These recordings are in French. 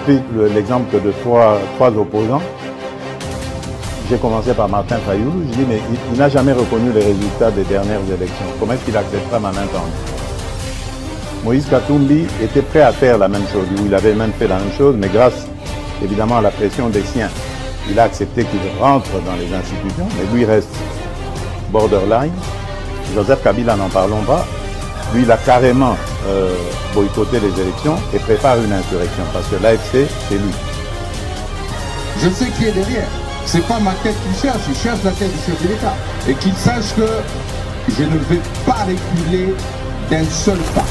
pris l'exemple de trois opposants. J'ai commencé par Martin Fayulu. Je dis, mais il n'a jamais reconnu les résultats des dernières élections. Comment est-ce qu'il acceptera ma main tendue? Moïse Katumbi était prêt à faire la même chose. Il avait même fait la même chose, mais grâce évidemment à la pression des siens, il a accepté qu'il rentre dans les institutions, mais lui reste borderline. Joseph Kabila, n'en parlons pas. Lui, il a carrément boycotté les élections et prépare une insurrection, parce que l'AFC, c'est lui. Je sais qui est derrière. C'est pas ma tête qu'il cherche, il cherche la tête du chef de l'État. Et qu'il sache que je ne vais pas reculer d'un seul pas.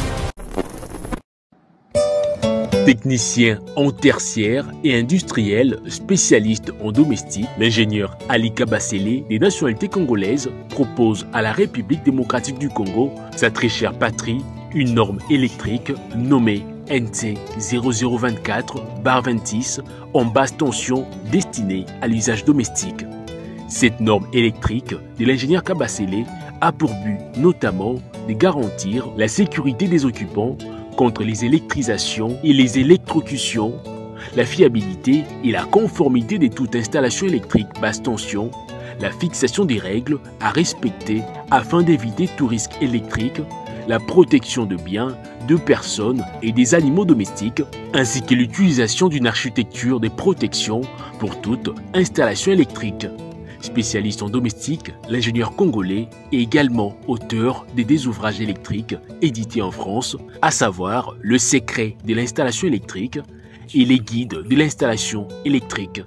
Technicien en tertiaire et industriel spécialiste en domestique, l'ingénieur Ali Kabasele des nationalités congolaises propose à la République démocratique du Congo, sa très chère patrie, une norme électrique nommée NT 0024/26 en basse tension destinée à l'usage domestique. Cette norme électrique de l'ingénieur Kabasele a pour but notamment de garantir la sécurité des occupants contre les électrisations et les électrocutions, la fiabilité et la conformité de toute installation électrique basse tension, la fixation des règles à respecter afin d'éviter tout risque électrique, la protection de biens, de personnes et des animaux domestiques, ainsi que l'utilisation d'une architecture de protection pour toute installation électrique. Spécialiste en domestique, l'ingénieur congolais est également auteur des ouvrages électriques édités en France, à savoir Le secret de l'installation électrique et Les guides de l'installation électrique.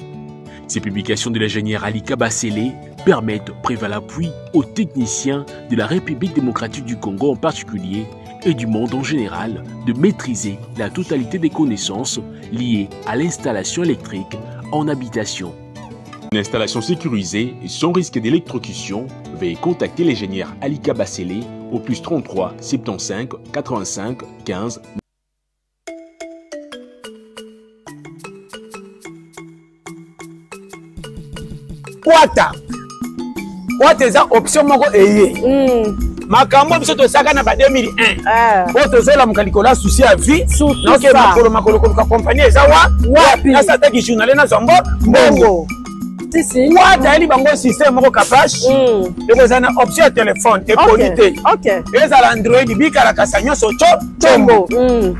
Ces publications de l'ingénieur Ali Kabasele permettent préval appui aux techniciens de la République démocratique du Congo en particulier et du monde en général de maîtriser la totalité des connaissances liées à l'installation électrique en habitation. Une installation sécurisée et sans risque d'électrocution, veuillez contacter l'ingénieur Ali Kabasele au plus 33 75 85 15. Kwata eza option moko eye makambo biso tosaka na ba 2001 po tozela mukalikolo souci à vie donc makolo ka compagnie eza wapi na sa taki journal na zombo mbongo si kwata eli bango système moko capache eza na option ya téléphone et qualité eza la Android bikala kasanyo so chombo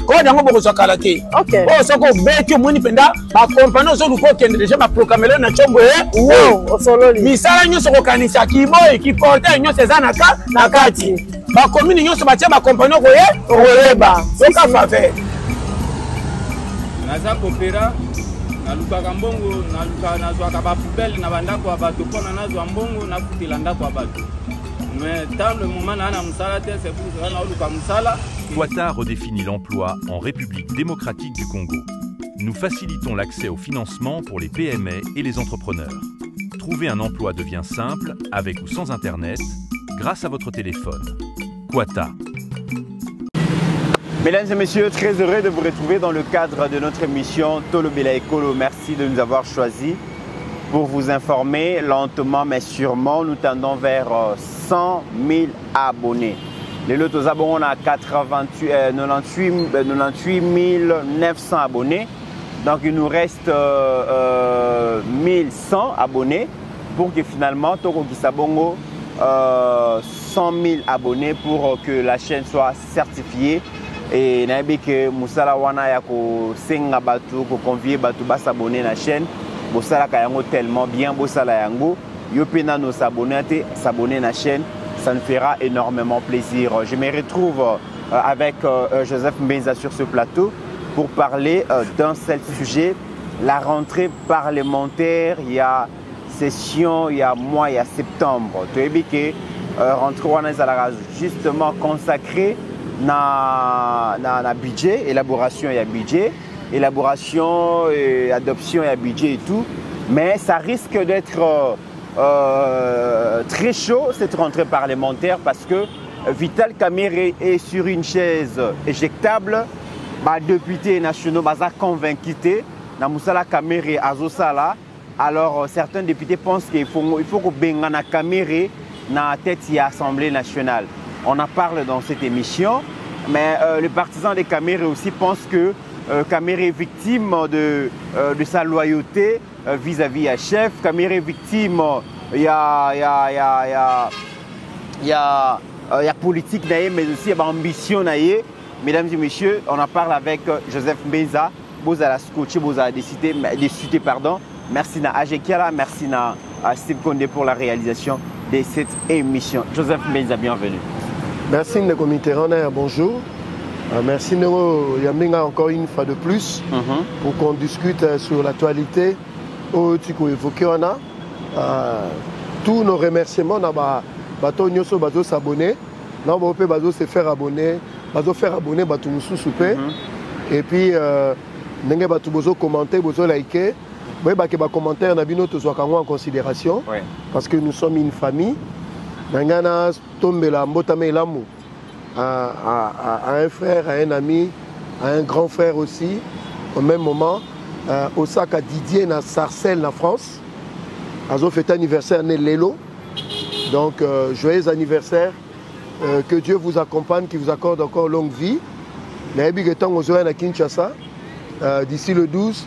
ko dango boko so kala te o soko beti moni penda ba compagnie so luko kende déjà ba programmer na chombo osololi misala nyoso ko kanisa kibo ekiporta nyoso eza na kati ba commune nyoso batia ba compagnie ko oyeba soka faveur naza kopera nalukaka mbongo nazwaka bapubele na bandako ya bato mpona nazwa mbongo nakutela ndako ya bato mais tant le moment nana musala te c'est pour ça naoluka musala. Kwata redéfinit l'emploi en République démocratique du Congo. Nous facilitons l'accès au financement pour les PME et les entrepreneurs. Trouver un emploi devient simple avec ou sans Internet grâce à votre téléphone. Kwata. Mesdames et messieurs, très heureux de vous retrouver dans le cadre de notre émission Tolobela Ekolo. Merci de nous avoir choisis pour vous informer lentement mais sûrement. Nous tendons vers 100 000 abonnés. Les lotos abonnés, on a 98 900 abonnés. Donc il nous reste 1100 abonnés pour que finalement Toko Kisabongo 100 000 abonnés pour que la chaîne soit certifiée. Et nabi que musala wana ya ko senga batu ko convier batu ba s'abonner na chaîne bosala ka yango tellement bien bosala yango yo pena no s'abonner na chaîne, ça nous fera énormément plaisir. Je me retrouve avec Joseph Mbenza sur ce plateau pour parler d'un seul sujet, la rentrée parlementaire. Il y a session, il y a mois, il y a septembre. Tu sais que rentrée wana ezala justement consacrée na budget, élaboration et budget, élaboration et adoption et budget et tout, mais ça risque d'être très chaud cette rentrée parlementaire parce que Vital Kamerhe est sur une chaise éjectable. Les députés nationaux sont convaincus na Musala Kamerhe azosala. Alors certains députés pensent qu'il faut que Bengana Kamerhe na tête de l'Assemblée nationale. On en parle dans cette émission, mais les partisans des Kamerhe aussi pensent que Kamere est victime de sa loyauté vis-à-vis à chef. Kamere est victime, il y a politique, mais aussi il y a ambition. Mesdames et messieurs, on en parle avec Joseph Mbeza. Vous allez scotcher, vous allez décider, pardon. Merci à Ajekiala, merci à Steve Condé pour la réalisation de cette émission. Joseph Mbeza, bienvenue. Merci Ndeko Mitterrand, bonjour. Merci Nero Yamenga encore une fois de plus pour qu'on discute sur l'actualité où tu as évoqué. Tous nos remerciements, bato nyoso bazo s'abonner, non bazo se faire abonner, bazo faire abonner bato musu souper. Et puis ndenge bato bozo commenter, bozo liker. Vous voyez que les commentaires n'abino tous en considération parce que nous sommes une famille. Nangana tombe la mbotame l'amour. À un frère, à un ami, à un grand frère aussi, au même moment, Osaka Didier na Sarcelles, en France. Ils ont fait anniversaire né Lélo. Donc, joyeux anniversaire. Que Dieu vous accompagne, qu'il vous accorde encore longue vie. D'ici le 12,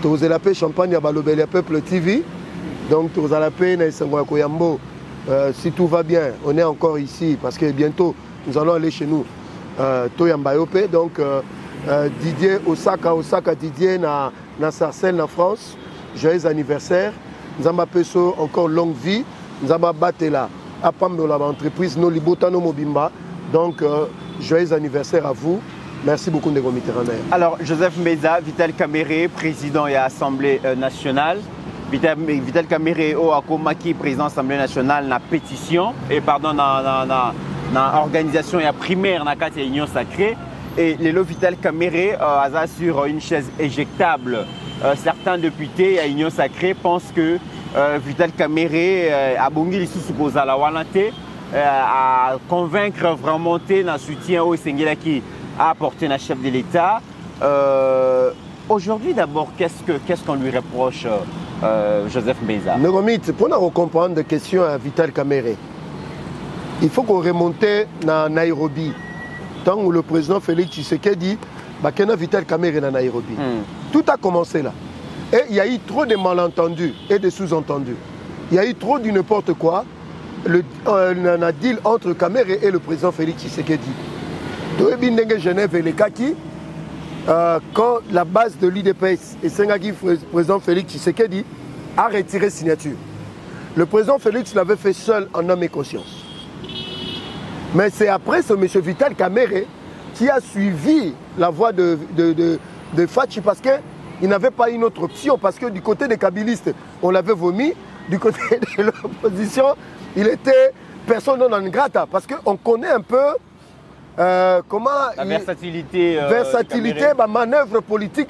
vous avez la paix champagne à Balobel Peuple TV. Donc, vous avez la paix à Koyambo. Si tout va bien, on est encore ici parce que bientôt, nous allons aller chez nous, Toyambayope. Donc, Didier, Osaka Didier, na Sarcelles, en France. Joyeux anniversaire. Nous avons encore longue vie. Nous avons battu là. À Pamdola, entreprise, no Libota, no Mobimba. Donc, joyeux anniversaire à vous. Merci beaucoup, Ndeko Mitterrand. Alors, Joseph Mbeza, Vital Kamere, président et Assemblée nationale. Vital Kamere, Akomaki, président de l'Assemblée nationale, na pétition. Et pardon, na organisation et primaire na carte Union Sacrée. Et les Vital Kamere a sur une chaise éjectable. Certains députés à Union Sacrée pensent que Vital Kamere a bongi les sous à la Walante à convaincre vraiment dans soutien au Sengela qui a apporté un chef de l'État. Aujourd'hui d'abord, qu'est-ce qu'on lui reproche, Joseph Mbeza? Pour nous comprendre des questions à Vital Kamere, il faut qu'on remonte à Nairobi. Tant où le président Félix Tshisekedi dit Vital Kamere à Nairobi. Tout a commencé là. Et il y a eu trop de malentendus et de sous-entendus. Il y a eu trop du n'importe quoi. Un deal entre Kamere et le président Félix Tshisekedi. Genève et les Kaki, quand la base de l'IDPS et Sengaki, le président Félix Tshisekedi, a retiré signature. Le président Félix l'avait fait seul en âme et conscience. Mais c'est après ce monsieur Vital Kamere qui a suivi la voie de Fachi parce qu'il n'avait pas une autre option. Parce que du côté des kabylistes, on l'avait vomi. Du côté de l'opposition, il était personne non grata. Parce qu'on connaît un peu comment... La versatilité. La manœuvre politique.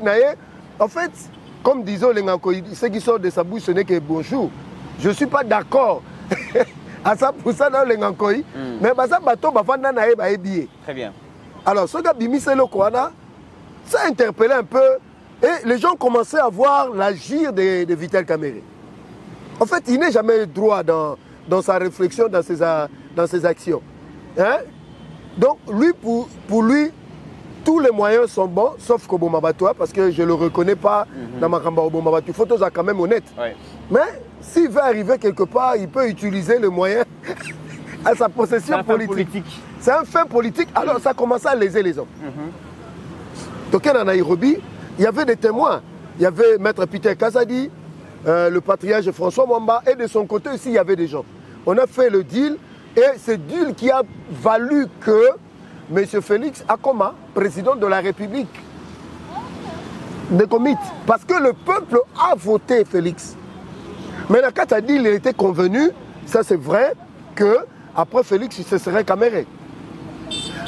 En fait, comme disons les Ngankoï, ce qui sort de sa bouche, ce n'est que bonjour. Je ne suis pas d'accord. À ça pour ça dans les Ngankoï. Mais ça bateau bafanda na e billet. Très bien. Alors ce gars Bimi c'est le Kouana, ça a interpellé un peu et les gens commençaient à voir l'agir de Vital Kamere. En fait, il n'est jamais droit dans sa réflexion, dans ses actions. Hein? Donc lui pour lui tous les moyens sont bons, sauf qu'au Bomabatoa, parce que je ne le reconnais pas dans ma Kamba au Bomabatoa. Il faut tous quand même honnête. Ouais. Mais s'il veut arriver quelque part, il peut utiliser le moyen à sa possession politique. C'est un fait politique. Alors ça commence à léser les hommes. Donc à Nairobi, il y avait des témoins. Il y avait Maître Peter Kazadi, le patriarche François Mwamba, et de son côté aussi, il y avait des gens. On a fait le deal, et c'est deal qui a valu que M. Félix Akoma, président de la République, parce que le peuple a voté Félix. Mais la carte a dit qu'il était convenu, ça c'est vrai, que après Félix, ce serait Kamere.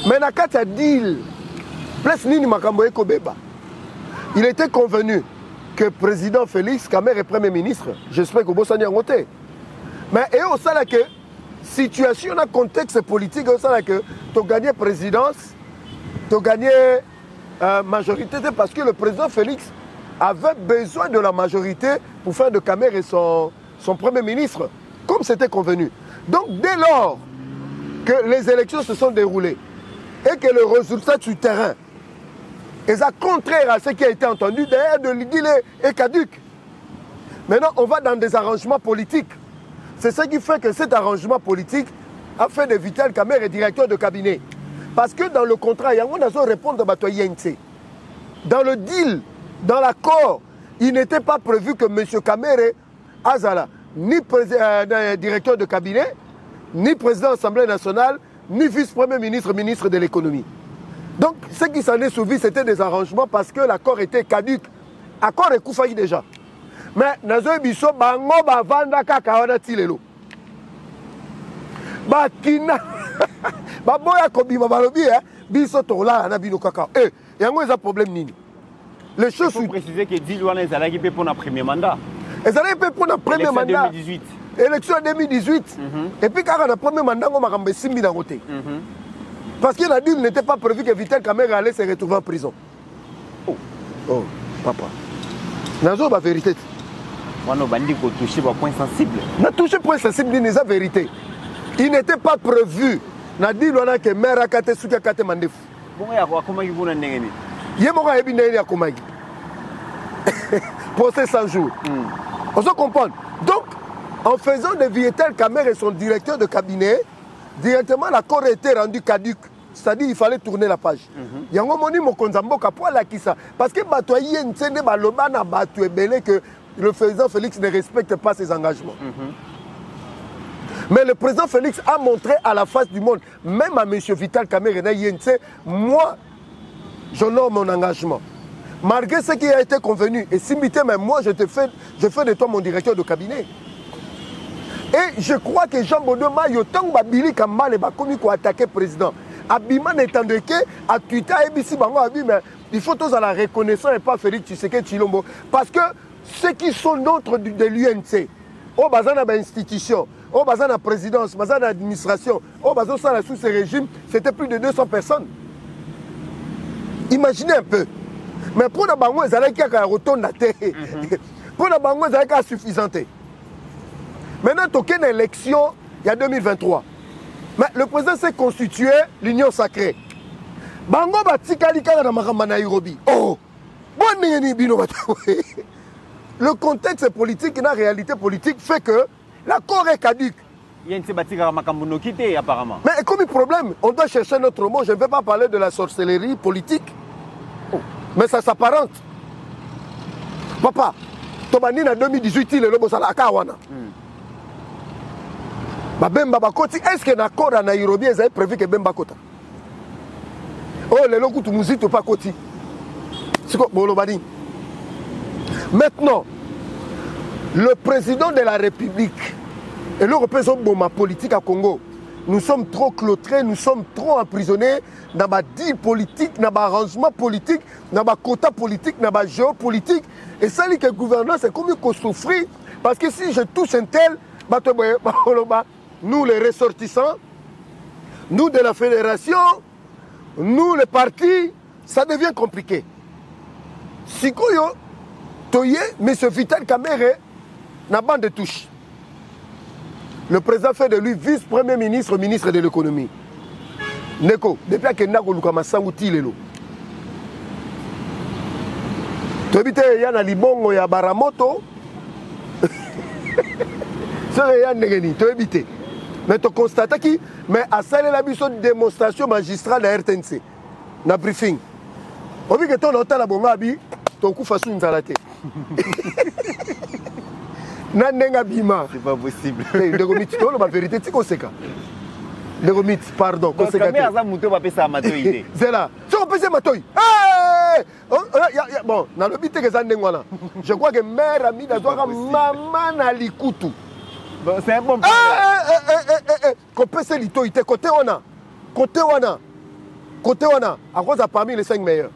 Mais la carte a dit, il était convenu que président Félix Kamere est premier ministre. J'espère que vous avez voté. Mais et au sein que situation, dans contexte politique, au sein que tu as gagné présidence, tu as gagné majorité, parce que le président Félix avait besoin de la majorité pour faire de Kamere son premier ministre, comme c'était convenu. Donc dès lors que les élections se sont déroulées et que le résultat du terrain Et ça contraire à ce qui a été entendu, d'ailleurs, de l'idée est caduque. Maintenant, on va dans des arrangements politiques. C'est ce qui fait que cet arrangement politique a fait de Vital Kamerhe directeur de cabinet. Parce que dans le contrat, il y a un répondre à Bato INC. Dans le deal, dans l'accord, il n'était pas prévu que M. Kamerhe Azala, ni directeur de cabinet, ni président de l'Assemblée nationale, ni vice-premier ministre, ministre de l'économie. Donc, ce qui s'en est suivi, c'était des arrangements parce que l'accord était caduque. L'accord est koufaï déjà. Mais, Nazo Bisso, Bango, Bavanda, Kakawana, Tilelo. Bakina, Baboya Kobi, Babalobi, Bisso, Tola, Nabino, Kakao. Eh, il y a un problème, Nini. Les choses sont. Il faut préciser que Dilouane est allé pour un premier mandat. Ils allaient pour un premier mandat. 2018. Élection 2018. Et puis, quand on a un premier mandat, on a 6 000 à voter. Parce qu'il a dit qu'il n'était pas prévu que Vital Kamerhe allait se retrouver en prison. Oh, papa. Nazo, la vérité. Moi, on a touché un point sensible. On a touché un point sensible, c'est la vérité. Il n'était pas prévu. On a dit que maire a kate souki a kate mandef. Bon, il y a comment il vous n'engagez pas. Il y a un peu de comment pour ces 100 jours. On se comprend. Donc, en faisant de Vital Kamerhe son directeur de cabinet, directement l'accord a été rendu caduque. C'est-à-dire qu'il fallait tourner la page. Il y a un moment parce que que le président Félix ne respecte pas ses engagements. Mais le président Félix a montré à la face du monde, même à M. Vital Kamerhe, moi, j'honore mon engagement. Malgré ce qui a été convenu, et si mais moi, je fais de toi mon directeur de cabinet. Et je crois que Jean Bodoma, il y a autant de Kambal et Bakomi qui ont attaqué le président. Abiman étant de que, à Twitter, il faut tous à la reconnaissance et pas Félix Tshisekedi Tshilombo. Parce que ceux qui sont d'autres de l'UNC, au bazar de l'institution, au bazar de la présidence, au bazar de l'administration, au bazar de sous ce régime, c'était plus de 200 personnes. Imaginez un peu. Mais pour la banque, ils allaient qu'il y a un retour de la terre. Pour la banque, ils allaient qu'il y a suffisant. Maintenant, il y a une élection, il y a 2023. Mais le président s'est constitué l'Union sacrée. Bango Batsikalika na Nairobi. Oh! Le contexte politique et la réalité politique fait que l'accord est caduque. Apparemment. Mais comme le problème, on doit chercher notre mot. Je ne vais pas parler de la sorcellerie politique. Mais ça s'apparente. Papa, Tobani en 2018, il est le Bosala Akawana. Bemba Bakoti, est-ce que l'accord à Nairobi est prévu que Bemba Kota? Oh, les locaux, tu nous pas Koti. C'est quoi, Bolobani? Maintenant, le président de la République et le représentant politique à Congo, nous sommes trop clôturés, nous sommes trop emprisonnés dans ma deal politique, dans ma arrangement politique, dans ma quota politique, dans ma géopolitique. Et ça, c'est que le gouvernement, c'est comme qu'on souffre. Parce que si je touche un tel, nous les ressortissants, nous de la fédération, nous les partis, ça devient compliqué. Si Toye, M. Vital Kamerhe, n'a pas de touche. Le président fait de lui vice-premier ministre, ministre de l'économie. Neko, depuis que Nako Lukama Sangouti Lelo. Tu habites Yana Libongo ya Baramoto. C'est Yann Negeni, tu habites. Mais tu constates qui, mais à celle la de démonstration magistrale de RTNC, na briefing. On dit que ton hôtel à Bongabi, ton coup façon une salade. C'est pas possible. La vérité, c'est conséquent. Le remit, pardon. C'est là. Si on peut se matoy. Bon, dans le but que je crois que mère ami d'Adoua maman na likutu. C'est un bon. Qu'on peut se litoïté côté wana. Côté wana. Côté wana. À cause de parmi les 5 meilleurs.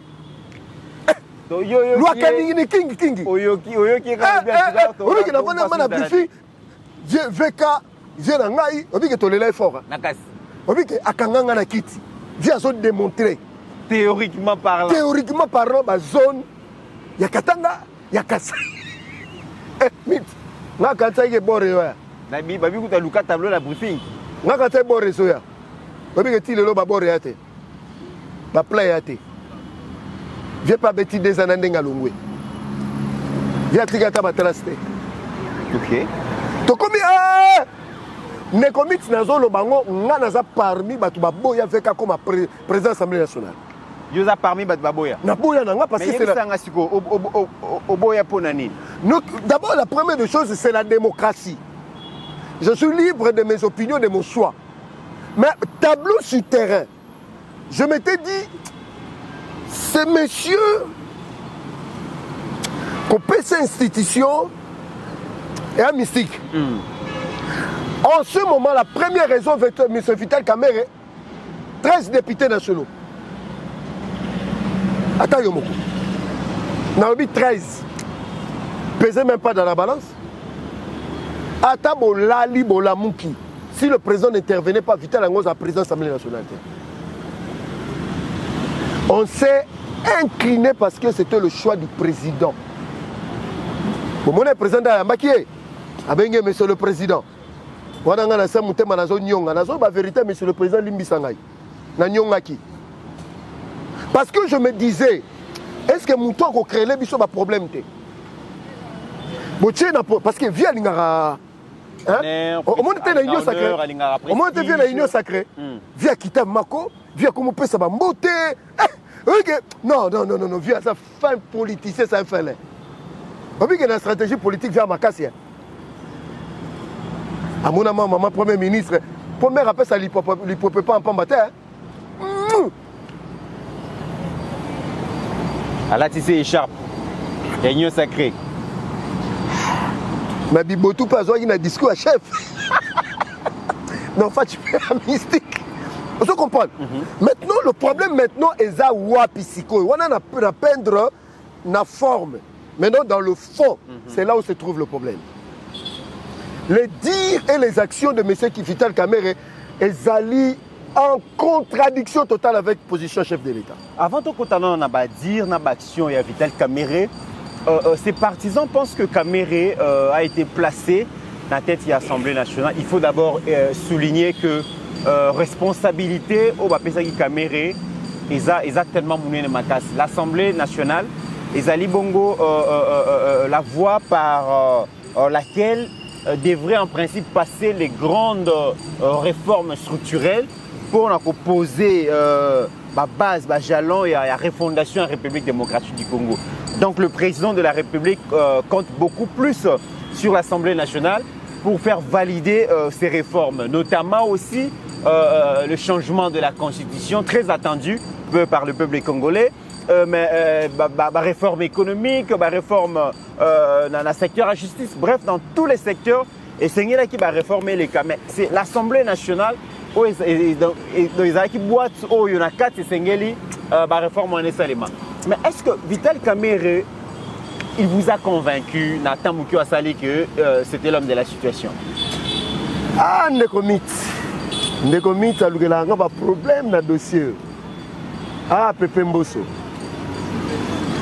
Loi Kanini King. Oyoki qui n'a pas de briefing. VK, viens en Ngaï. On dit que tu es fort. On dit que Akanganga na kiti. Viens à démontrer. Théoriquement parlant. Théoriquement parlant, ma zone. Il y a Katanga, il y a Kassa. Mit. Nga Kassa est bon réseau. Nabi, babi kuta luka tableau la briefing. Nga Kassa est bon réseau. Babi que tu le lo ba bon réate. Ba play ate. viens pas bêti des années ngalongwe viens tigata batraste OK to komi ne commit nazo lo bango nga naza parmi batu baboya avec comme président assemblée nationale yoza parmi batu baboya na boya na nga parce que c'est la siko oboya pona nini. D'abord la première des choses c'est la démocratie. Je suis libre de mes opinions, de mon choix. Mais tableau sur terrain, je m'étais dit, ces messieurs, qu'on paie ces institutions, et un mystique. En ce moment, la première raison, M. Vital Kamerhe, 13 députés nationaux. Attends, Yomoko. Naomi 13. Pesez même pas dans la balance. Attends, Lali Bolamouki. Si le président n'intervenait pas, Vital Angoz a président de l'Assemblée nationale. On s'est incliné parce que c'était le choix du président. Mon président d'Ayambakie, Abenge, monsieur le président. La vérité, monsieur le président Limbisangaï. Parce que je me disais, est-ce que mon toit a créé un problème? Parce que via l'ingara. Au moins, tu es l'union sacrée. Au moins, tu es l'union sacrée. Via Kita Mako, via comment peut ça va monter. Non, non, non, non, via sa fin politicien, ça fait là. On dit qu'il y a une stratégie politique via Makassia. À mon maman, maman, premier ministre, premier rappel, ça ne lui peut pas en pambater. À la tissé écharpe, réunion sacrée. Mais Bibotou pas besoin d'un discours à chef. Non, en fait, tu fais un mystique. On se comprend. Maintenant, le problème maintenant est ça wapisiko. On a peindre la forme. Maintenant, dans le fond, c'est là où se trouve le problème. Les dires et les actions de M. Vital Kamerhe est allé en contradiction totale avec la position chef de l'État. Avant de continuer à dire l'action de Vital Kamerhe, ses partisans pensent que Kamerhe a été placé dans la tête de l'Assemblée nationale. Il faut d'abord souligner que responsabilité au Bapesaki Kamerhe est tellement mouné de Makas. L'Assemblée nationale est bongo la voie par laquelle devrait en principe passer les grandes réformes structurelles pour poser la base, le jalon et la refondation de la République démocratique du Congo. Donc le président de la République compte beaucoup plus sur l'Assemblée nationale pour faire valider ces réformes, notamment aussi le changement de la Constitution, très attendu par le peuple congolais, mais la réforme économique, la réforme dans le secteur de la justice, bref, dans tous les secteurs, et c'est là qui va réformer les cas. Mais c'est l'Assemblée nationale, dans les boîtes, il y en a 4, c'est la réforme en Essalema. Mais est-ce que Vital Kamerhe, il vous a convaincu, Nathan Moukio Asali, que c'était l'homme de la situation? Ah, Nekomit, il y a un problème dans le dossier. Ah, Pepe Mbosso.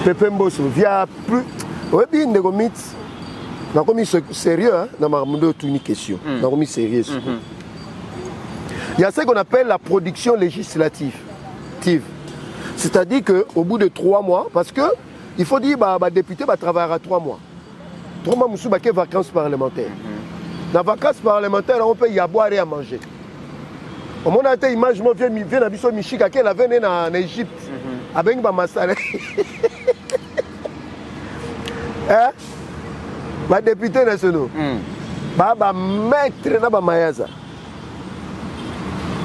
Pepe Mbosso, via plus. Oui, Nekomit, on a commis sérieux, dans ma une question. On a commis sérieux. Il y a ce qu'on appelle la production législative. C'est-à-dire qu'au bout de 3 mois, parce qu'il faut dire que les députés travaillent à 3 mois. 3 mois, nous avons des vacances parlementaires. Dans les vacances parlementaires, on peut y boire et à manger. Au moment où on a image, je viens à Bisso Michika, qui avait en Égypte, avec Bamassale. Les députés nationaux, les maîtres de Mayaza. Vous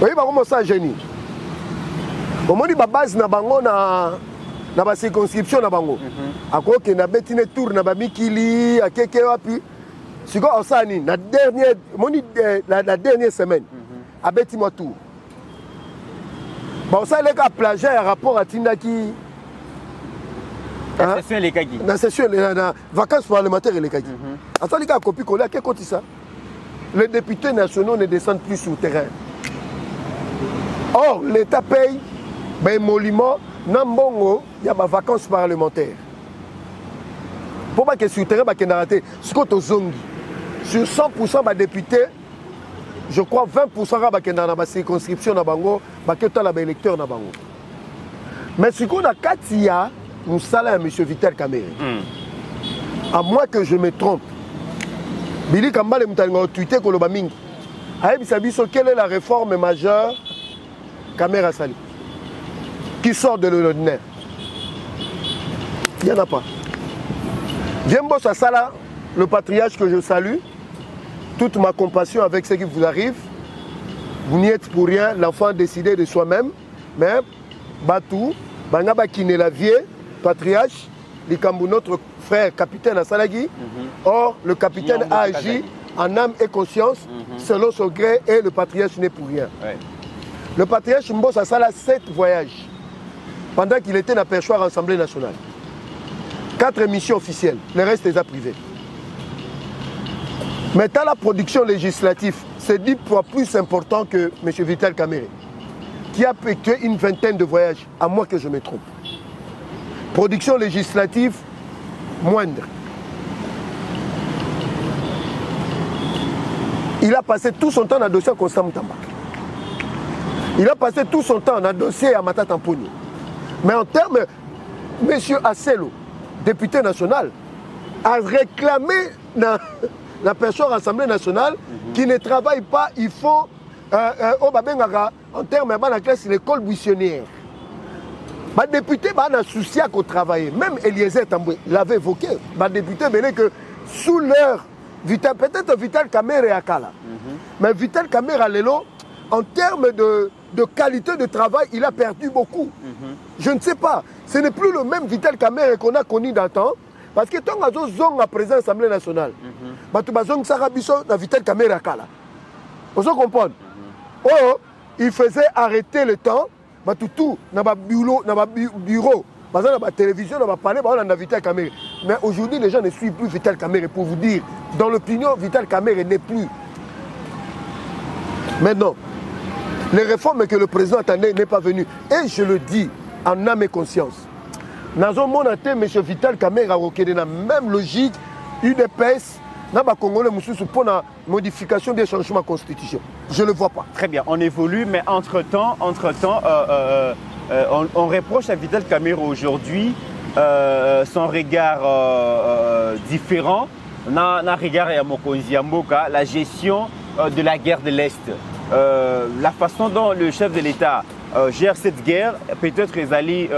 voyez comment ça génie? Au moment où la base na bango na ba circonscription na bango. Ako ke na betine tour na ba mikili akeke wapi. Siko osani na dernière la dernière semaine. A beti mo tour. Ba osale ka plage à rapport à Tindaki. La session les kaki. Na session na vacances parlementaires les kaki. Attendez ka copie coller à quel côté ça? Les députés nationaux ne descendent plus sur le terrain. Or, l'État paye ben monument, Nambongo, il y a des vacances parlementaires. Pour pas que sur le terrain, il y a raté. Sur 100% des députés, je crois 20% qui dans la circonscription de Bango, qui sont les électeurs de Bango. Mais ce qu'on a 4 il y a Moussala et M. Vital Kamerhe. À moins que je me trompe. Billy Kambale Moutalinga a tweeté que le Bamingi. Quelle est la réforme majeure Kamerhe Sali qui sort de l'ordinaire? Il n'y en a pas. Viembo Sassala, le patriarche que je salue, toute ma compassion avec ce qui vous arrive. Vous n'y êtes pour rien, l'enfant a décidé de soi-même. Mais Batou, Bangaba Kinelavier, patriarche, Likambu, notre frère capitaine à Salagui. Or, le capitaine a agi en âme et conscience, selon son gré, et le patriarche n'est pour rien. Le patriarche Mbossa Sala 7 voyages pendant qu'il était dans la perchoir à l'Assemblée nationale. 4 missions officielles, le reste est à privé. Mais dans la production législative, c'est 10 fois plus important que M. Vital Kamerhe, qui a effectué une vingtaine de voyages, à moins que je me trompe. Production législative moindre. Il a passé tout son temps dans le dossier Constant Moutamba. Il a passé tout son temps dans le dossier Amata Tamponi. Mais en termes, M. Asselo, député national, a réclamé dans la personne de l'Assemblée nationale qui ne travaille pas, il faut, en termes de la classe, l'école buissonnière. Les députés ont souci à travailler. Même Eliezer Tamboué l'avait évoqué. Les députés venaient que sous leur Vital, peut-être Vital Kamerhe à Kala. Mais Vital Kamerhe à Lelo, en termes de qualité de travail, il a perdu beaucoup. Je ne sais pas. Ce n'est plus le même Vital Kamerhe qu'on a connu dans le temps. Parce que tant que nous à présent l'Assemblée nationale, Vital Kamerhe à Kala. Vous comprenez? Oh, il faisait arrêter le temps. Tout dans le bureau, dans la télévision, dans la palais, dans Vital Kamerhe. Mais aujourd'hui, les gens ne suivent plus Vital Kamerhe pour vous dire. Dans l'opinion, Vital Kamerhe n'est plus. Maintenant, les réformes que le président attendait n'est pas venu. Et je le dis en âme et conscience. Dans un monde entier, M. Vital Kamerhe a requéré la même logique, UDPS, dans le Congolais, pour la modification des changements de la Constitution. Je ne le vois pas. Très bien, on évolue, mais entre-temps, on reproche à Vital Kamerhe aujourd'hui son regard différent. Na regard à Mokonzi Mboka, la gestion de la guerre de l'Est. La façon dont le chef de l'État gère cette guerre, peut-être Ezali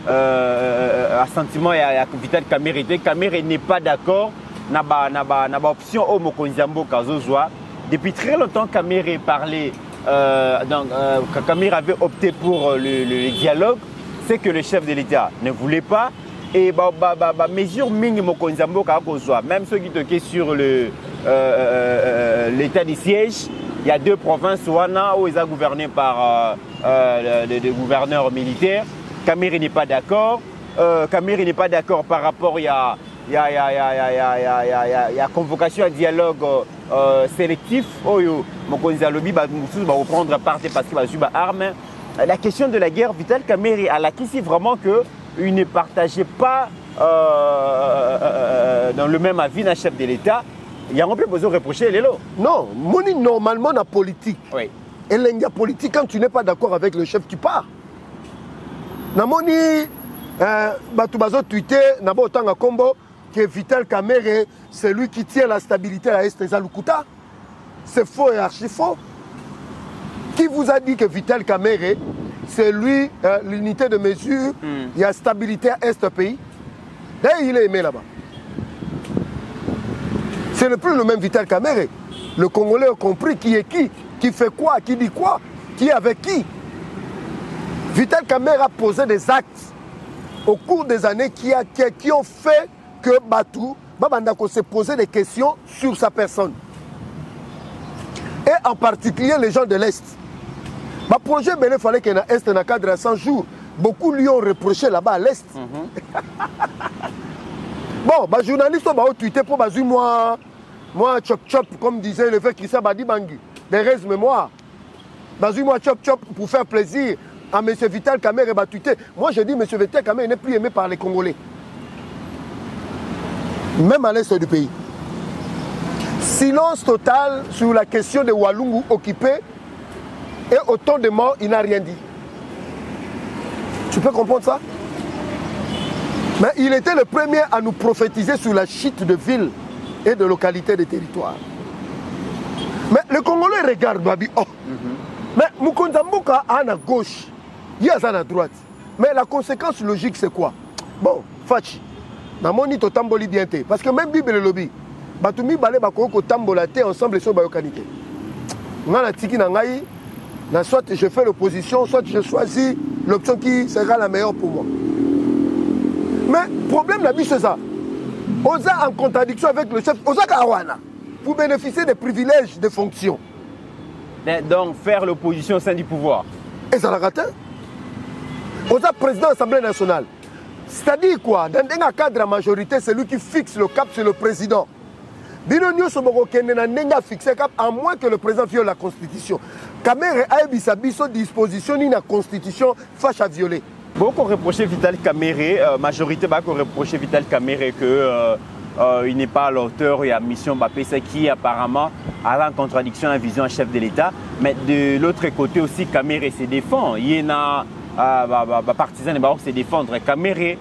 un sentiment à Vital Kamerhe. Kamerhe n'est pas d'accord. N'a option au Mokonzi Mboka Zozwa. Depuis très longtemps, Kamerhe parlait, Kamerhe avait opté pour le dialogue, c'est que le chef de l'État ne voulait pas. Et mesure minimum Mokonzi Mboka Zozwa, même ceux qui toquaient sur l'état du siège, il y a 2 provinces où ils sont gouvernés par des gouverneurs militaires. Kamerhe n'est pas d'accord. Kamerhe n'est pas d'accord par rapport à il y a convocation à dialogue sélectif. Mokonzi Alobi va reprendre part parce qu'il va suivre armes. La question de la guerre, Vital Kamerhe a l'acquis vraiment qu'il ne partageait pas dans le même avis d'un chef de l'État. Il y a un peu besoin de reprocher les lots. Non, normalement, la politique. Oui. Et la politique, quand tu n'es pas d'accord avec le chef, tu pars. Namoni, Batubazo tweeté, Nabo Tanga Kombo, que Vital Kamerhe, c'est lui qui tient la stabilité à Est Zalukuta. C'est faux et archi faux. Qui vous a dit que Vital Kamerhe, c'est lui, l'unité de mesure, il y a stabilité à Est pays? D'ailleurs, il est aimé là-bas. Ce n'est plus le même Vital Kamerhe. Le Congolais a compris qui est qui fait quoi, qui dit quoi, qui est avec qui. Vital Kamerhe a posé des actes au cours des années qui ont fait que Batou, Babandako s'est posé des questions sur sa personne. Et en particulier les gens de l'Est. Le projet, il fallait qu'il y ait un Est dans le cadre de 100 jours. Beaucoup lui ont reproché là-bas à l'Est. Bon, les journalistes ont tweeté pour moi, chop chop, comme disait le fait Christian Badi Bangui, des restes mémoire. Moi, chop chop pour faire plaisir à M. Vital Kamerhe et tweeté. Moi, je dis M. Vital Kamerhe n'est plus aimé par les Congolais. Même à l'est du pays. Silence total sur la question de Walungu occupé et autant de morts, il n'a rien dit. Tu peux comprendre ça? Mais il était le premier à nous prophétiser sur la chute de villes et de localités de territoires. Mais le Congolais regarde, Babi, oh. Mais Moukonzambuka a à gauche, il y a à droite. Mais la conséquence logique, c'est quoi? Bon, Fachi, na moni to tamboli bien té. Parce que même Bible le lobby, Batumi balé bakoko tambola té ensemble sur bayokanité. Ngana tiki na ngai, na soit je fais l'opposition, soit je choisis l'option qui sera la meilleure pour moi. Mais le problème là, c'est ça. On est en contradiction avec le chef, on est Kawana, pour bénéficier des privilèges de fonction. Donc faire l'opposition au sein du pouvoir. Et ça l'a raté. On est président de l'Assemblée nationale. C'est-à-dire quoi? Dans un cadre de majorité, c'est lui qui fixe le cap, c'est le président. Bino Somoro Kenena n'a fixé cap à moins que le président viole la constitution. Kamere a biso disposition ni la constitution fâche à violer. Beaucoup reproché Vital Kamerhe, majorité va reprocher Vital Kamerhe que il n'est pas à l'auteur et à mission Bapesa qui apparemment a en contradiction à la vision en chef de l'État. Mais de l'autre côté aussi, Kamerhe se défend. Il y a partisans de se défendre. Kamerhe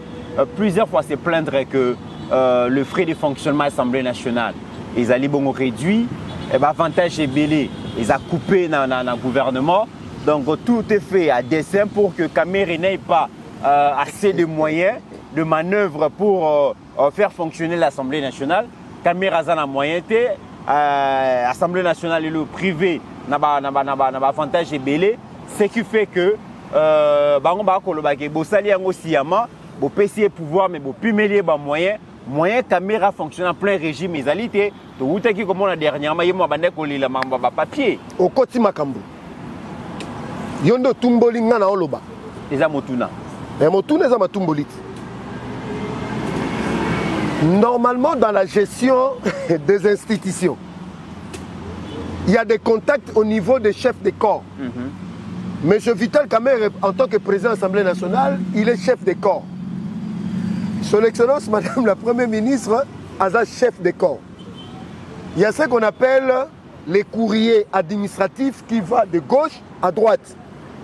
plusieurs fois se plaindre que le frais de fonctionnement de l'Assemblée nationale, ils allaient bon réduit, et avantage est belé, ils ont coupé dans le gouvernement. Donc tout est fait à dessein pour que Kamerhe n'ait pas assez de moyens de manœuvre pour faire fonctionner l'Assemblée nationale. Kamerhe a un moyen, l'Assemblée nationale et le privé n'a pas avantage et belé, ce qui fait que pouvoir mais moyen Kamerhe fonctionne en plein régime égalité tout qui comme on a dernièrement il m'a papier au côté makambo yondo tumboli ngana oloba eza motuna et motuna eza matumboli. Normalement dans la gestion des institutions il y a des contacts au niveau des chefs de corps. Monsieur Vital Kamerhe, en tant que président de l'Assemblée nationale, il est chef de corps. Son Excellence, Madame la Première ministre, est chef de corps. Il y a ce qu'on appelle les courriers administratifs qui vont de gauche à droite,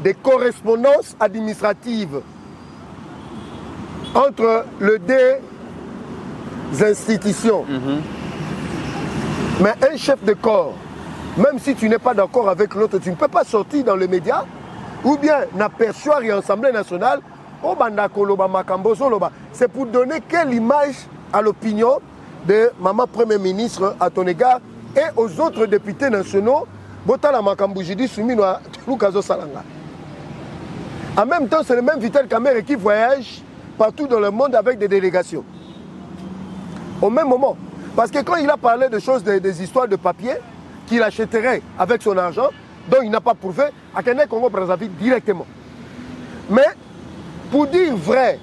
des correspondances administratives entre les deux institutions. Mais un chef de corps, même si tu n'es pas d'accord avec l'autre, tu ne peux pas sortir dans les médias ou bien n'aperçoir et l'Assemblée nationale. C'est pour donner quelle image à l'opinion de Maman Premier ministre à ton égard et aux autres députés nationaux. En même temps, c'est le même Vital Kamerhe qui voyage partout dans le monde avec des délégations. Au même moment. Parce que quand il a parlé de choses, des histoires de papier qu'il achèterait avec son argent, dont il n'a pas prouvé, à Kenya Congo Brazzaville directement. Mais, pour dire vrai,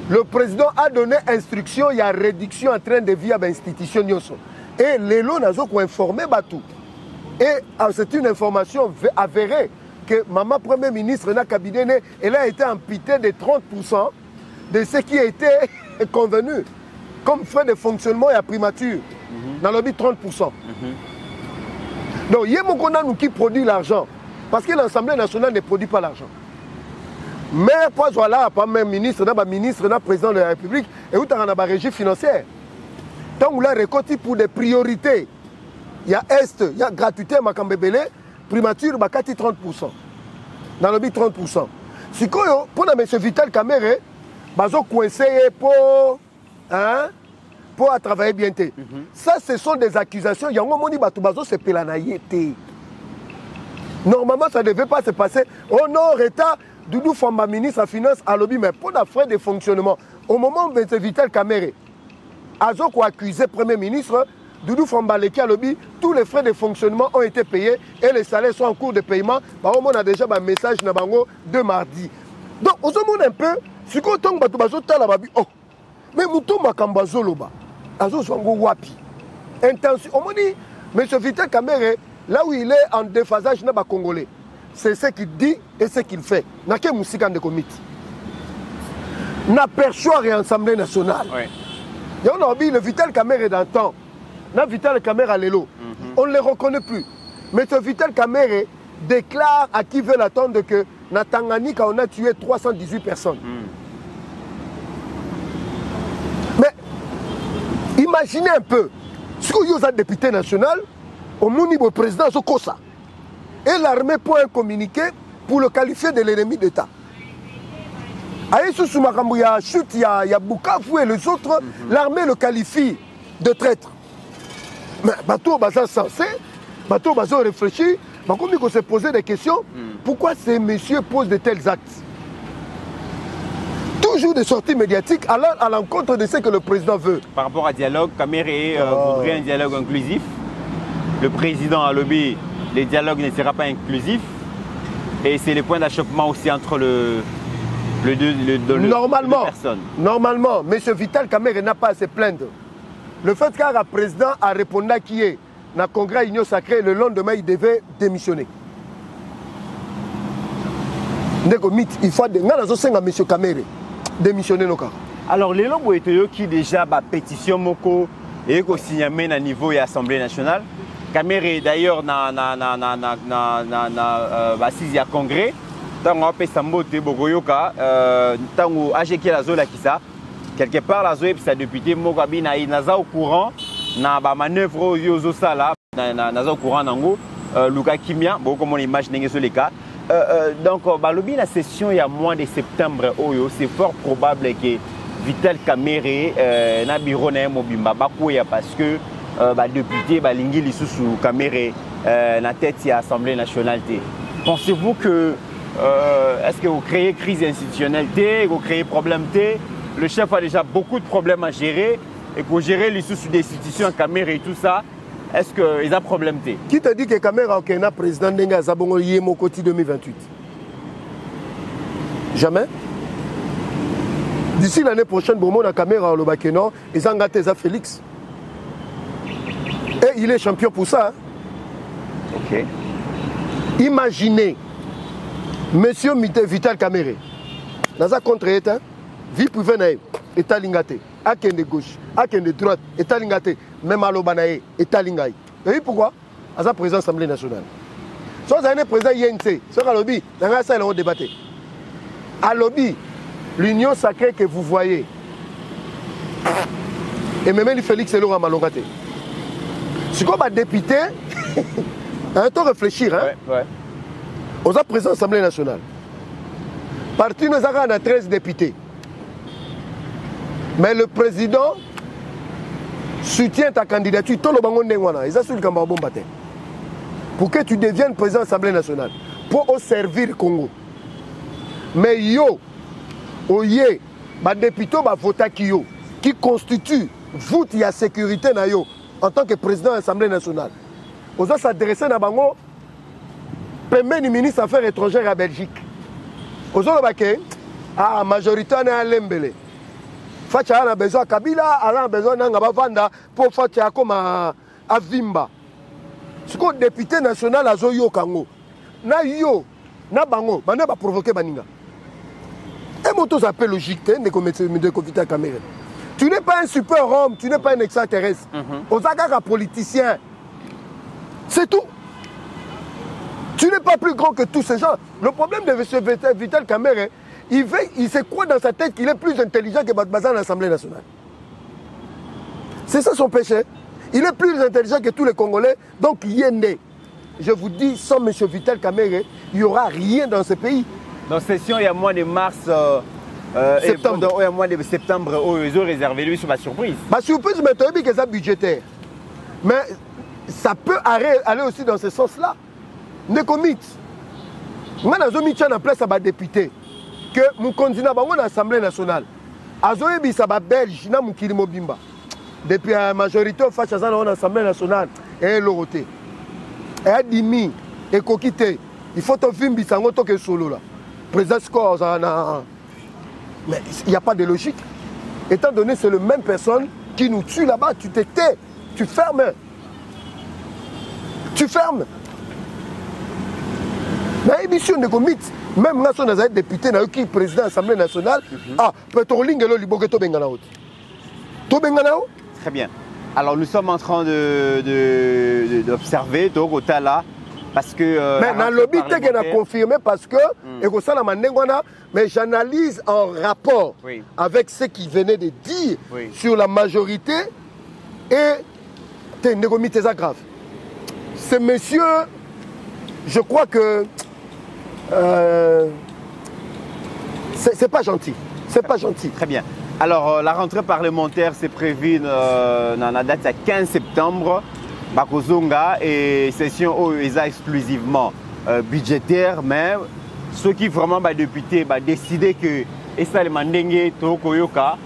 le président a donné instruction, il y a réduction en train de vie à l'institution. Et les lots ont informé Batou. Et c'est une information avérée que Maman Premier ministre n'a cabinet, elle a été amputée de 30% de ce qui a été convenu comme frais de fonctionnement et à primature. Dans le but 30%. Donc, il y a mon qui produit l'argent. Parce que l'Assemblée nationale ne produit pas l'argent. Mais, pas voilà, pas même ministre, président de la République, et où tu as une régie financière. Tant que la récolte pour des priorités, il y a Est, il y a gratuité, Makambebele, primature, il y a 30%. Dans le but 30%. Si pour M. Vital Kamerhe, il y a coincé pour. Pour travailler bien. Ça, ce sont des accusations. Il y a un moment où c'est pelanaïté. Normalement, ça ne devait pas se passer. Oh non, Reta, Doudou Famba, ministre de la Finance, à lobby, mais pour les frais de fonctionnement. Au moment où M. Vital Kamerhe a accusé le Premier ministre, Doudou Famba, à lobby, tous les frais de fonctionnement ont été payés et les salaires sont en cours de paiement. On a déjà un message de mardi. Donc, on se montre un peu, si on tombe, oh, mais Moutou Makambazoloba. Wapi. Intention. On me dit, M. Vital Kamerhe, là où il est en déphasage, n'est pas congolais. C'est ce qu'il dit et ce qu'il fait. N'a qu'un moussikan de comité. N'a perçoit et Assemblée nationale. Il y a le Vital Kamerhe d'antan. N'a Vital Kamerhe à l'élo. On ne le reconnaît plus. Mais M. Vital Kamerhe déclare à qui veut l'attendre que na Tanganyika, on a tué 318 personnes. Imaginez un peu, si vous êtes député national, au niveau du président Zokosa, et l'armée pour un communiqué pour le qualifier de l'ennemi d'État. Aïe, sous Makambo, il y a chute, il y a Bukavu et les autres, l'armée le qualifie de traître. Mais Bateau Bazar sensé, Bateau Bazar réfléchi, comme il se poser des questions, pourquoi ces messieurs posent de tels actes? Toujours des sorties médiatiques à l'encontre de ce que le président veut. Par rapport à dialogue, Kamere voudrait un dialogue inclusif. Le président a lobby, le dialogue ne sera pas inclusif. Et c'est le point d'achoppement aussi entre les deux personnes. Normalement, M. Vital Kamere n'a pas à se plaindre. Le fait qu'un président a répondu à qui est dans le congrès Union Sacrée, le lendemain, il devait démissionner. Il faut M. Kamere démissionner. Alors, les lois qui déjà la pétition Moko et qui signent à niveau de l'Assemblée nationale, Kamere d'ailleurs dans le congrès, tant que Sambote Bogoyoka, tant que AGK la zone Kisa, quelque part la zone est député Mogabi naza au courant, na ba manœuvre yozo sala, naza au courant nango, Luka Kimia, bon comme on imagine sur les cas. Donc balobi la session il y a mois de septembre oyo, c'est fort probable que Vital Kamere na bureau na mobimba bakoya parce que député balingi lisusu Kamere na tête de l'Assemblée nationale. Pensez-vous que est-ce que vous créez crise institutionnelle, vous créez problème? Le chef a déjà beaucoup de problèmes à gérer et pour gérer les sous des institutions Kamere et tout ça, est-ce qu'il y a problème? Qui te dit que Kamere est un président de Zabongo Yemo Koti 2028? Jamais. D'ici l'année prochaine, Bomo na Kamera le Bakeno, ils ont gâté Félix. Et il est champion pour ça. Hein? Ok. Imaginez, monsieur Vital Kamere, dans un contre-état, vie privée naïe, état lingate, aken de gauche, aken de droite, état lingate, même à l'obanaï, état lingaï. Vous voyez pourquoi? À sa président de l'Assemblée nationale. Si vous avez un président INC, sur le lobby, dans la salle, on débattait. À lobby, l'union sacrée que vous voyez, et même Félix Elora Malongate. Si vous êtes député, un temps réfléchir, hein? Ouais. Aux président de l'Assemblée nationale. Parti nous a 13 députés. Mais le président soutient ta candidature. Pour que tu deviennes président de l'Assemblée nationale. Pour servir le Congo. Mais yo, oye, les députés votent qui constitue voûte la sécurité na yo en tant que président de l'Assemblée nationale. Vous allez s'adresser à Bango, premier ministre des Affaires étrangères à Belgique. Vous allez la majorité à Lembele. Facha a besoin de Kabila, a besoin de Vanda pour Facha comme à Vimba. Ce que le député national a Zoyo Kango. Na yo, na bango, na ba provoquer baninga. Et mon tour s'appelle logique, de Vital Kamere. Tu n'es pas un super homme, tu n'es pas un extraterrestre. Aux agarres politicien. C'est tout. Tu n'es pas plus grand que tous ces gens. Le problème de M. Vital Kamere, il sait quoi dans sa tête qu'il est plus intelligent que Bazar à l'Assemblée nationale. C'est ça son péché. Il est plus intelligent que tous les Congolais, donc il est né. Je vous dis, sans M. Vital Kamere, il n'y aura rien dans ce pays. Dans la session, il y a mois de mars, septembre. Il y a mois de septembre, ils ont réservé lui sur ma surprise. Ma surprise, mais tu as dit que c'est budgétaire. Mais ça peut aller aussi dans ce sens-là. Nekomit. Moi, je suis en place à député. Que mon candidat dans l'Assemblée nationale. Azoyebi ça va belge na mukili mobimba. Depuis la majorité au face à l'Assemblée nationale et l'oroté. Et dimi et kokité. Il faut te filmer sango to que solo là. Président Score mais il n'y a pas de logique. Étant donné que c'est la même personne qui nous tue là-bas, tu te tais, tu fermes. Tu fermes. La émission de Gomit, même quand on a député, qui est président de l'Assemblée nationale, pétroling et l'olibo to bengana haute. To bengana haute. Très bien. Alors nous sommes en train d'observer Togota là, parce que. Mais dans le lobby, tu as confirmé parce que, mais j'analyse en rapport avec ce qu'il venait de dire sur la majorité Et c'est grave. Ce monsieur, je crois que c'est pas gentil. C'est pas gentil. Très bien. Alors, la rentrée parlementaire, c'est prévu dans la date du 15 septembre. Bakozonga et session exclusivement budgétaire, mais ceux qui vraiment députés décidé que et ça le mandenge tokoyoka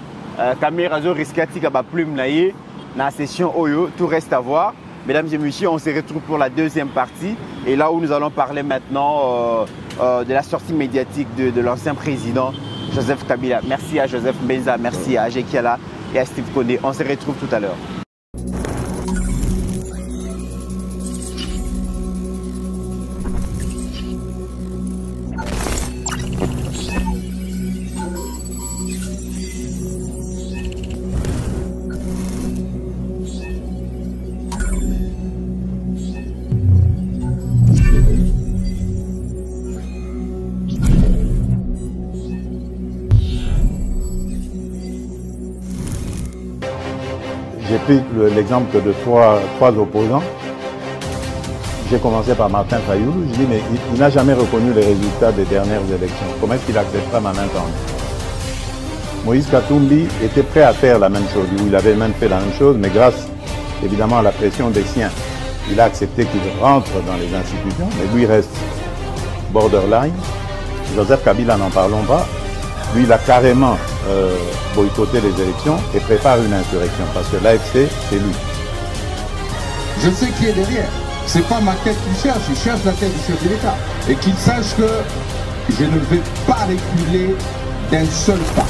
caméra zo risquatique ba plume naie na session oyo, tout reste à voir. Mesdames et messieurs, on se retrouve pour la deuxième partie et là où nous allons parler maintenant de la sortie médiatique de l'ancien président Joseph Kabila. Merci à Joseph Benza, merci à Ajekiala et à Steve Condé. On se retrouve tout à l'heure. J'ai pris l'exemple de trois opposants. J'ai commencé par Martin Fayoulou. Je dis, mais il n'a jamais reconnu les résultats des dernières élections. Comment est-ce qu'il acceptera ma main tendue? Moïse Katumbi était prêt à faire la même chose. Il avait même fait la même chose, mais grâce évidemment à la pression des siens, il a accepté qu'il rentre dans les institutions, mais lui reste borderline. Joseph Kabila, n'en parlons pas. Lui, il a carrément boycotté les élections et prépare une insurrection parce que l'AFC, c'est lui. Je sais qui est derrière. C'est pas ma tête qu'il cherche, il cherche la tête du chef de l'État. Et qu'il sache que je ne vais pas reculer d'un seul pas.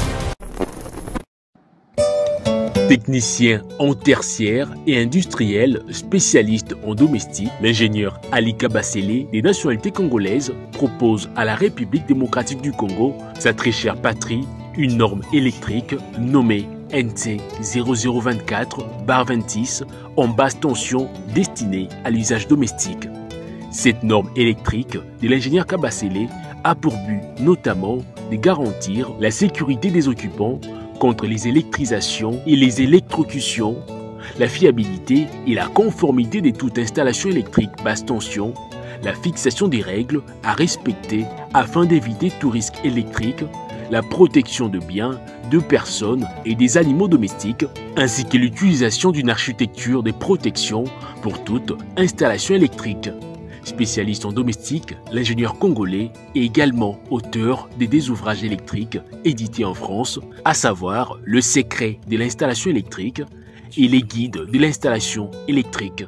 Technicien en tertiaire et industriel spécialiste en domestique, l'ingénieur Ali Kabasele des nationalités congolaises propose à la République démocratique du Congo, sa très chère patrie, une norme électrique nommée NT 0024/26 en basse tension destinée à l'usage domestique. Cette norme électrique de l'ingénieur Kabasele a pour but notamment de garantir la sécurité des occupants contre les électrisations et les électrocutions, la fiabilité et la conformité de toute installation électrique basse tension, la fixation des règles à respecter afin d'éviter tout risque électrique, la protection de biens, de personnes et des animaux domestiques, ainsi que l'utilisation d'une architecture de protection pour toute installation électrique. Spécialiste en domestique, l'ingénieur congolais est également auteur des ouvrages électriques édités en France, à savoir Le secret de l'installation électrique et Les guides de l'installation électrique.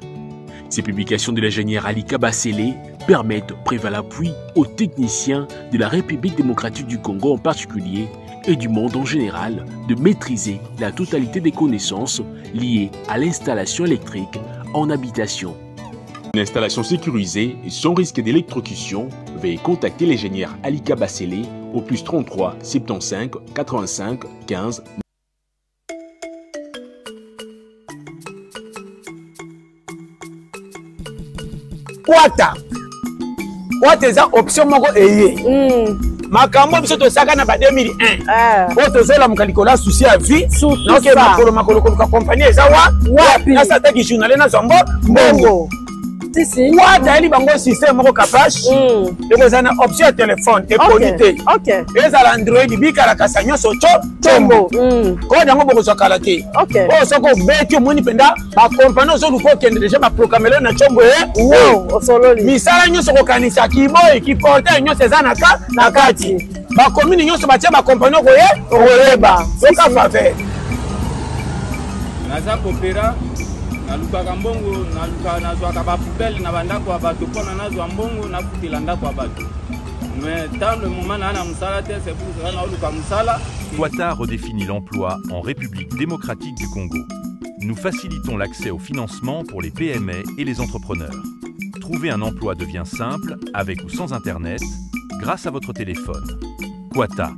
Ces publications de l'ingénieur Ali Kabasele permettent, preuve à l'appui, aux techniciens de la République démocratique du Congo en particulier et du monde en général de maîtriser la totalité des connaissances liées à l'installation électrique en habitation. Une installation sécurisée et sans risque d'électrocution, veuillez contacter l'ingénieur Ali Kabasele au +33 75 85 15. Wata eza option moko eye. Makambo biso tosaka na ba 2001. Po tozola mukalikolo souci à vie. Donc makolo ka compagnie eza wapi na sata ki journal na zombo mbongo. Wata eli bango système moko capache. Eza na option téléphone et connecté. Eza la Android bika la kasanyo socho chombo. Ko dango boko zakala te. Soko beti moni penda ba compagnie zo luko kende déjà ba programmer na chombo osololi. Misala nyoso ko kanisa kiboy ki porter nyoso eza na kati. Ba commune nyoso batia ba compagnie ko oyeba. Soka faveur. Naza kopera nalukaka mbongo nazwaka bapubele na bandako ya bato mpona nazwa mbongo nakutela ndako ya bato mais tant le moment na mosala te c'est pour ça naoluka mosala. Quata redéfinit l'emploi en République démocratique du Congo. Nous facilitons l'accès au financement pour les PME et les entrepreneurs. Trouver un emploi devient simple avec ou sans Internet grâce à votre téléphone. Quata.